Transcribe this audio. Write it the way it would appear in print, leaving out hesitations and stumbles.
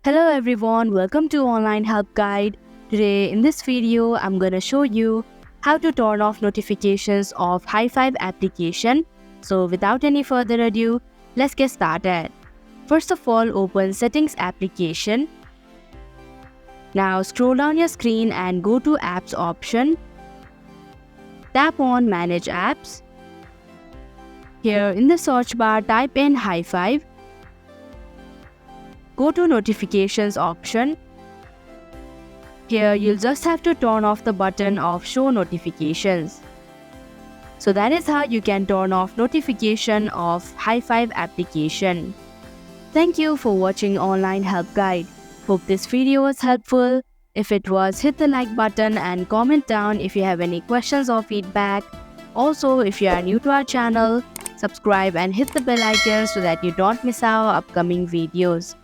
Hello everyone, welcome to Online Help Guide. Today in this video, I'm gonna show you how to turn off notifications of hi5 application. So without any further ado, let's get started. First of all, open Settings application. Now scroll down your screen and go to Apps option. Tap on Manage Apps. Here in the search bar, type in hi5. Go to Notifications option. Here you'll just have to turn off the button of Show Notifications. So that is how you can turn off notification of hi5 application. Thank you for watching Online Help Guide. Hope this video was helpful. If it was, hit the like button and comment down if you have any questions or feedback. Also, if you are new to our channel, subscribe and hit the bell icon so that you don't miss our upcoming videos.